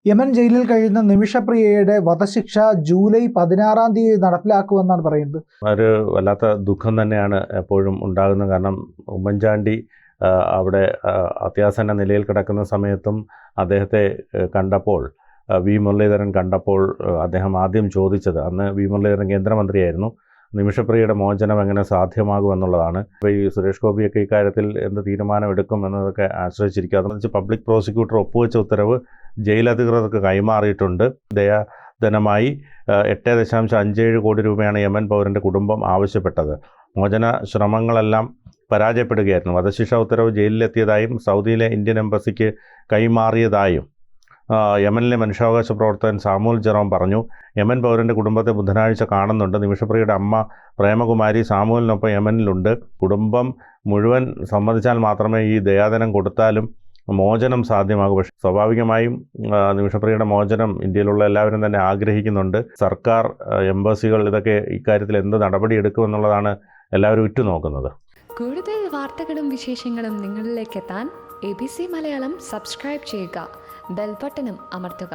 Yemen ജയിലിൽ കഴിയുന്ന നിമിഷപ്രിയയുടെ വധശിക്ഷ ജൂലൈ 16-ാം തീയതി നടപ്പിലാക്കുമെന്നാണ് പറയുന്നത്. ഒരു വല്ലാത്ത ദുഃഖം തന്നെയാണ് എപ്പോഴും ഉണ്ടാകുന്നത്. കാരണം ഉമ്മൻചാണ്ടി അവിടെ അത്യാസന്ന നിലയിൽ കിടക്കുന്ന സമയത്തും അദ്ദേഹത്തെ കണ്ടപ്പോൾ, വി മുരളീധരൻ കണ്ടപ്പോൾ അദ്ദേഹം ആദ്യം ചോദിച്ചത്, അന്ന് വി മുരളീധരൻ കേന്ദ്രമന്ത്രിയായിരുന്നു, നിമിഷപ്രിയയുടെ മോചനം എങ്ങനെ സാധ്യമാകുമെന്നുള്ളതാണ്. ഇപ്പോൾ ഈ സുരേഷ് ഗോപിയൊക്കെ ഇക്കാര്യത്തിൽ എന്ത് തീരുമാനമെടുക്കും എന്നതൊക്കെ ആശ്രയിച്ചിരിക്കും. അതെന്ന് പബ്ലിക് പ്രോസിക്യൂട്ടർ ഒപ്പുവെച്ച ഉത്തരവ് ജയിലധികൃതർക്ക് കൈമാറിയിട്ടുണ്ട്. ദയാധനമായി 8.57 കോടി രൂപയാണ് യമൻ പൗരൻ്റെ കുടുംബം ആവശ്യപ്പെട്ടത്. മോചന ശ്രമങ്ങളെല്ലാം പരാജയപ്പെടുകയായിരുന്നു. വധശിക്ഷ ഉത്തരവ് ജയിലിലെത്തിയതായും സൗദിയിലെ ഇന്ത്യൻ എംബസിക്ക് കൈമാറിയതായും യമനിലെ മനുഷ്യാവകാശ പ്രവർത്തകൻ സാമുൽ ജെറോം പറഞ്ഞു. യമൻ പൗരൻ്റെ കുടുംബത്തെ ബുധനാഴ്ച കാണുന്നുണ്ട്. നിമിഷപ്രിയയുടെ അമ്മ പ്രേമകുമാരി സാമുലിനൊപ്പം യമനിലുണ്ട്. കുടുംബം മുഴുവൻ സമ്മതിച്ചാൽ മാത്രമേ ഈ ദയാധനം കൊടുത്താലും മോചനം സാധ്യമാകൂ. പക്ഷേ സ്വാഭാവികമായും നിമിഷപ്രിയയുടെ മോചനം ഇന്ത്യയിലുള്ള എല്ലാവരും തന്നെ ആഗ്രഹിക്കുന്നുണ്ട്. സർക്കാർ, എംബസികൾ ഇതൊക്കെ ഇക്കാര്യത്തിൽ എന്ത് നടപടിയെടുക്കുമെന്നുള്ളതാണ് എല്ലാവരും ഉറ്റുനോക്കുന്നത്. കൂടുതൽ വാർത്തകളും വിശേഷങ്ങളും നിങ്ങളിലേക്ക് എത്താൻ ABC മലയാളം സബ്സ്ക്രൈബ് ചെയ്യുക, ബെൽ ബട്ടണും അമർത്തുക.